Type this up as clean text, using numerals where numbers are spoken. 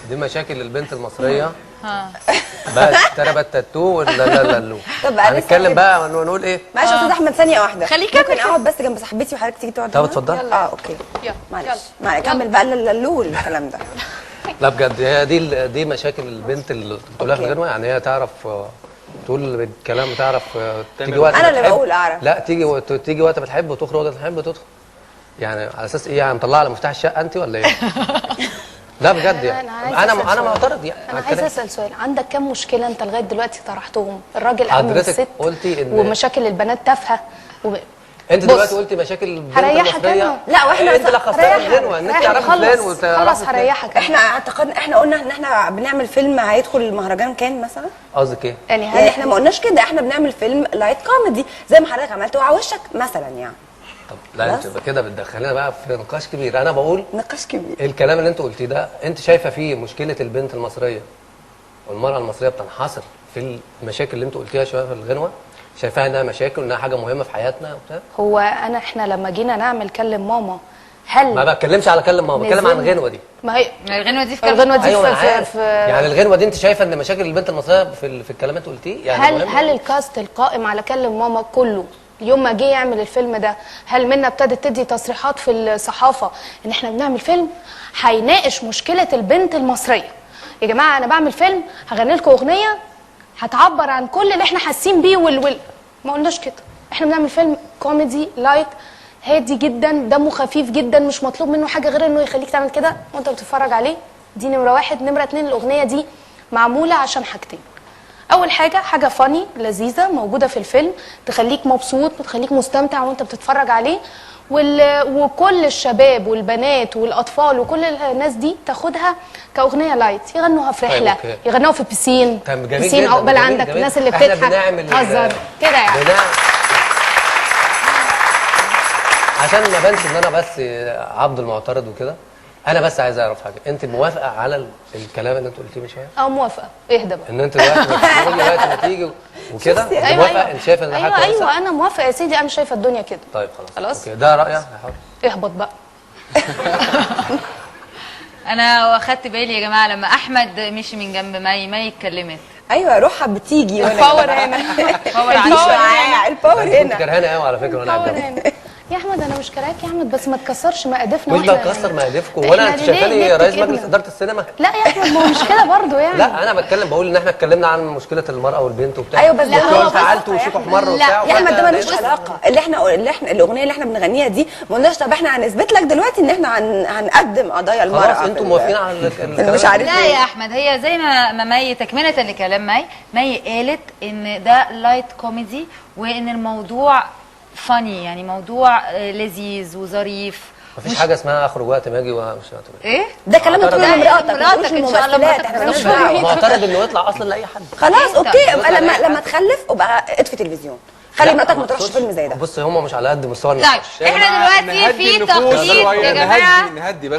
دي مشاكل البنت المصريه. بس تربت تاتو ولا لا لا لا. طب هنتكلم بقى ونقول ايه؟ معلش يا استاذ احمد ثانيه واحده، خليك ممكن اقعد بس جنب صاحبتي وحضرتك تيجي تقعد؟ طب اتفضل. اوكي معلش كمل بقى اللو والكلام ده. لا بجد هي دي مشاكل البنت اللي بتقولها في الغنوه، يعني هي تعرف تقول الكلام، تعرف تيجي وقت انا اللي بقول اعرف. لا تيجي وقت ما تحب وتخرج وقت ما تحب تدخل. يعني على اساس ايه؟ يعني مطلعه على مفتاح الشقه انت ولا ايه؟ لا بجد يعني انا معترض يعني. انا عايزه اسال سؤال، عندك كام مشكله انت لغايه دلوقتي طرحتهم؟ الراجل اهم من الست، قلتي ان ومشاكل البنات تافهه انت دلوقتي قلتي مشاكل البنت المصريه. لا واحنا انت لخصتها الغنوه ان انت تعرفي فلان خلاص هريحك. احنا اعتقدنا، احنا قلنا ان احنا بنعمل فيلم هيدخل المهرجان كان مثلا. قصدك ايه؟ يعني احنا ما قلناش كده، احنا بنعمل فيلم لايت كوميدي زي ما حضرتك عملت وعلى وشك مثلا يعني. طب لا انت كده بتدخلينا بقى في نقاش كبير. انا بقول نقاش كبير. الكلام اللي انت قلتيه ده، انت شايفه فيه مشكله البنت المصريه والمراه المصريه بتنحصر في المشاكل اللي انت قلتيها شويه في الغنوه؟ شايفاها انها مشاكل وانها حاجه مهمه في حياتنا وبتاع؟ هو احنا لما جينا نعمل كلم ماما، هل ما بتكلمش على كلم ماما، بتكلم عن الغنوه دي. ما هي الغنوه دي في الغنوه دي أيوة في يعني الغنوه دي انت شايفه ان مشاكل البنت المصريه في الكلام اللي انت قلتيه يعني هل الكاست القائم على كلم ماما كله يوم ما جه يعمل الفيلم ده، هل منا ابتدت تدي تصريحات في الصحافه ان احنا بنعمل فيلم هيناقش مشكله البنت المصريه؟ يا جماعه انا بعمل فيلم هغني لكم اغنيه هتعبر عن كل اللي احنا حاسين بيه ما قلناش كده. احنا بنعمل فيلم كوميدي لايت هادي جدا، دمه خفيف جدا، مش مطلوب منه حاجه غير انه يخليك تعمل كده وانت بتتفرج عليه. دي نمره واحد. نمره اتنين، الاغنيه دي معموله عشان حاجتين. اول حاجه فاني لذيذه موجوده في الفيلم تخليك مبسوط وتخليك مستمتع وانت بتتفرج عليه، وكل الشباب والبنات والاطفال وكل الناس دي تاخدها كاغنيه لايت، يغنوها في رحله، يغنوها في بيسين، بيسين عقبال عندك الناس اللي بتضحك تهزر كده يعني. عشان ما بانش ان انا بس عبد المعترض وكده، انا بس عايز اعرف حاجه، انت موافقه على الكلام اللي انت قلتيه من شويه؟ موافقه. اهدى بقى. ان انت دلوقتي ما تيجي وكده موافقه؟ انت شايفه ان ده حاجه كويسه؟ ايوه انا موافقه يا سيدي، انا شايفه الدنيا كده. طيب خلاص اوكي، ده رايك يا حر. اهبط بقى. انا واخدت بالي يا جماعه لما احمد مشي من جنب مي اتكلمت. ايوه روحها بتيجي الباور هنا. الباور هنا. كنت كرهانه قوي على فكره وانا قاعد يا احمد انا مش كراك يا احمد، بس ما تكسرش مقادفنا. مش بكسر مقادفكم ولا انت شايفاني رئيس مجلس اداره السينما؟ لا يا احمد ما هو مش كده برضه يعني. لا انا بتكلم بقول ان احنا اتكلمنا عن مشكله المراه والبنت وبتاع. ايوه بس هو فعلت وشوك احمر وبتاع. يا احمد ده ملوش علاقه. اللي احنا الاغنيه اللي احنا بنغنيها دي ما قلناش طب احنا هنثبت لك دلوقتي ان احنا هنقدم قضايا المراه. خلاص انتم موافقين على الكلام؟ مش عارف لا يا احمد، هي زي ما مي تكمله لكلام مي قالت ان ده لايت كوميدي وان الموضوع فاني، يعني موضوع لذيذ وظريف. مفيش حاجه اسمها اخرج وقت ما اجي ومش ايه ده كلام انت بتقوله لمراتك ان شاء الله. احنا مالناش دعوه. معترض انه يطلع اصلا لاي حد. خلاص اوكي، لما تخلف ابقى اطفي تلفزيون، خلي مراتك ما تروحش فيلم زي ده. بص هم مش على قد مستوى النقاش. احنا دلوقتي في تقليد يا جماعه. نهدي بس.